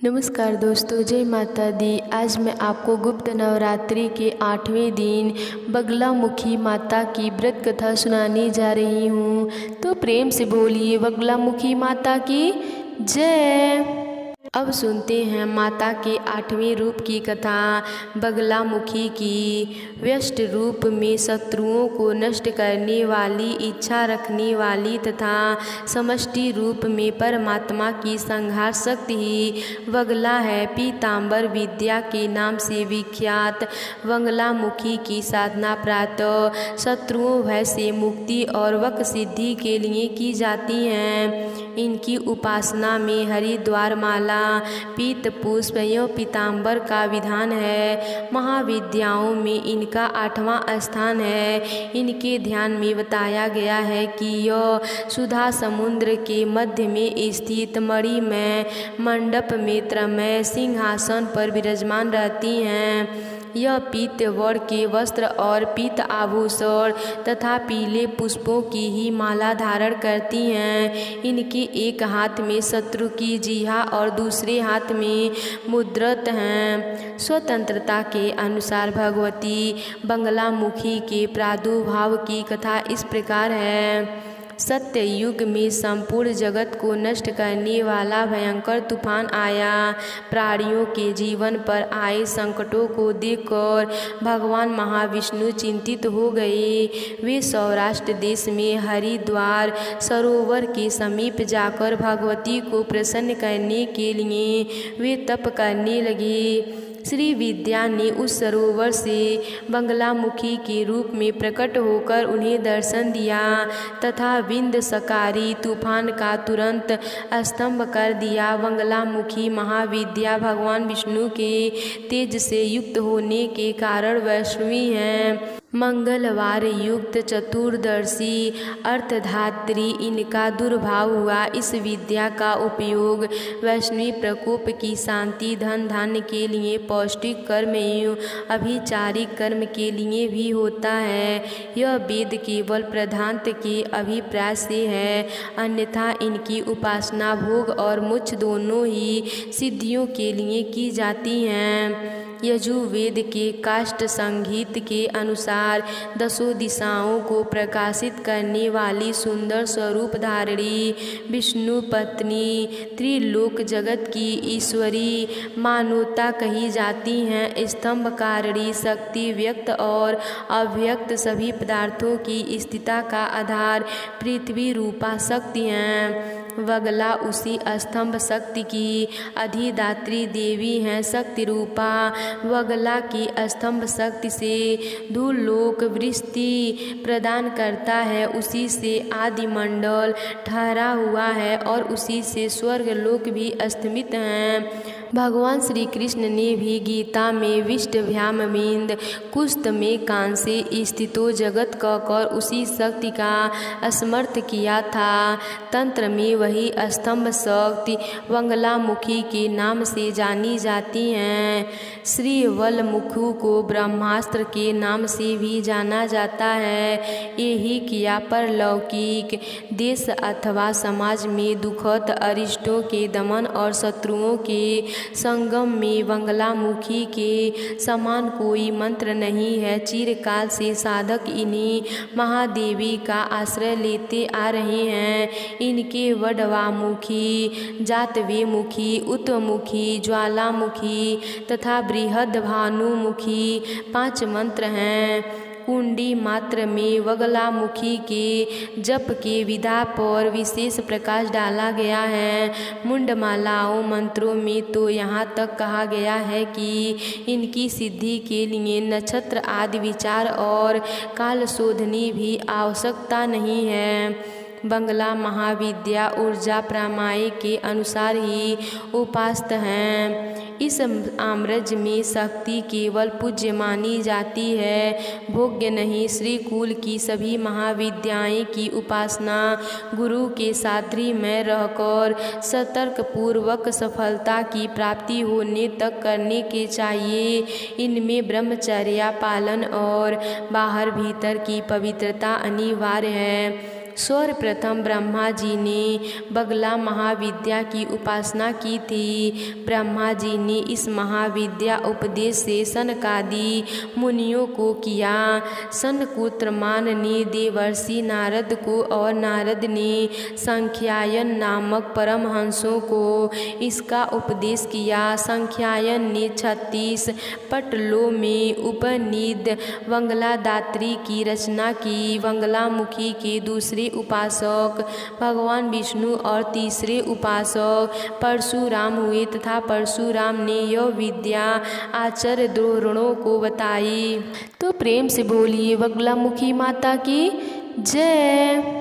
नमस्कार दोस्तों, जय माता दी। आज मैं आपको गुप्त नवरात्रि के 8वें दिन बगलामुखी माता की व्रत कथा सुनाने जा रही हूँ। तो प्रेम से बोलिए बगलामुखी माता की जय। अब सुनते हैं माता के 8वें रूप की कथा। बगलामुखी की व्यष्ट रूप में शत्रुओं को नष्ट करने वाली, इच्छा रखने वाली तथा समष्टि रूप में परमात्मा की संहार शक्ति ही बगला है। पीताम्बर विद्या के नाम से विख्यात बगलामुखी की साधना प्रातः शत्रुओं भय से मुक्ति और वक सिद्धि के लिए की जाती है। इनकी उपासना में हरिद्वार माला, पीत पुष्प एवं पीताम्बर का विधान है। महाविद्याओं में इनका 8वां स्थान है। इनके ध्यान में बताया गया है कि यह सुधा समुद्र के मध्य में स्थित मणिमय मंडप में त्रयमय सिंहासन पर विराजमान रहती हैं। यह पीत वर्ण के वस्त्र और पीत आभूषण तथा पीले पुष्पों की ही माला धारण करती हैं। इनके एक हाथ में शत्रु की जिहा और दूसरे हाथ में मुद्रत हैं। स्वतंत्रता के अनुसार भगवती बगलामुखी के प्रादुर्भाव की कथा इस प्रकार है। सत्य युग में संपूर्ण जगत को नष्ट करने वाला भयंकर तूफान आया। प्राणियों के जीवन पर आए संकटों को देखकर भगवान महाविष्णु चिंतित हो गए। वे सौराष्ट्र देश में हरिद्वार सरोवर के समीप जाकर भगवती को प्रसन्न करने के लिए वे तप करने लगे। श्री विद्या ने उस सरोवर से बगलामुखी के रूप में प्रकट होकर उन्हें दर्शन दिया तथा विंध्यसकारी तूफान का तुरंत स्तंभ कर दिया। बगलामुखी महाविद्या भगवान विष्णु के तेज से युक्त होने के कारण वैष्णवी हैं। मंगलवार युक्त चतुर्दशी अर्थधात्री इनका दुर्भाव हुआ। इस विद्या का उपयोग वैष्णवी प्रकोप की शांति, धन धान्य के लिए, पौष्टिक कर्म एवं अभिचारिक कर्म के लिए भी होता है। यह वेद केवल प्रधानत के अभिप्राय से है, अन्यथा इनकी उपासना भोग और मोक्ष दोनों ही सिद्धियों के लिए की जाती हैं। यजुर्वेद के काष्ठ संगीत के अनुसार 10 दिशाओं को प्रकाशित करने वाली सुंदर स्वरूप धारिणी विष्णु पत्नी त्रिलोक जगत की ईश्वरी मानवता कही जाती हैं। स्तंभकारिणी शक्ति व्यक्त और अव्यक्त सभी पदार्थों की स्थिति का आधार पृथ्वी रूपा शक्ति हैं। बगला उसी स्तंभ शक्ति की अधिदात्री देवी हैं। शक्ति रूपा बगला की स्तंभ शक्ति से धूलोक वृष्टि प्रदान करता है, उसी से आदिमंडल ठहरा हुआ है और उसी से स्वर्गलोक भी अस्तित्व हैं। भगवान श्री कृष्ण ने भी गीता में विष्टभ्यामेंद कुस्त में कान से स्थितो जगत कहकर उसी शक्ति का स्मर्थ किया था। तंत्र में वही स्तंभ शक्ति बगलामुखी के नाम से जानी जाती हैं। श्री बलमुखी को ब्रह्मास्त्र के नाम से भी जाना जाता है। यही किया परलौकिक देश अथवा समाज में दुखद अरिष्टों के दमन और शत्रुओं के संगम में बगलामुखी के समान कोई मंत्र नहीं है। चिरकाल से साधक इन्हीं महादेवी का आश्रय लेते आ रहे हैं। इनके वडवामुखी, जातवेमुखी, उत्तमुखी, ज्वालामुखी तथा बृहद भानुमुखी 5 मंत्र हैं। कुंडी मात्र में बगलामुखी के जप के विधा पर विशेष प्रकाश डाला गया है। मुंडमालाओं मंत्रों में तो यहाँ तक कहा गया है कि इनकी सिद्धि के लिए नक्षत्र आदि विचार और काल शोधनी भी आवश्यकता नहीं है। बगला महाविद्या ऊर्जा प्रामाय के अनुसार ही उपास्त हैं। इस आम्रज में शक्ति केवल पूज्य मानी जाती है, भोग्य नहीं। श्री कुल की सभी महाविद्याएं की उपासना गुरु के साथी में रहकर सतर्क पूर्वक सफलता की प्राप्ति होने तक करने के चाहिए। इनमें ब्रह्मचर्या पालन और बाहर भीतर की पवित्रता अनिवार्य है। सर्वप्रथम ब्रह्मा जी ने बगला महाविद्या की उपासना की थी। ब्रह्मा जी ने इस महाविद्या उपदेश से सनकादि मुनियों को किया। सनकुत्रमान ने देवर्षि नारद को और नारद ने संख्यायन नामक परमहंसों को इसका उपदेश किया। संख्यायन ने 36 पटलों में उपनिषद वंगलादात्री की रचना की। वंगलामुखी के दूसरे उपासक भगवान विष्णु और तीसरे उपासक परशुराम हुए तथा परशुराम ने यह विद्या आचार्य द्रोणों को बताई। तो प्रेम से बोलिए बगलामुखी माता की जय।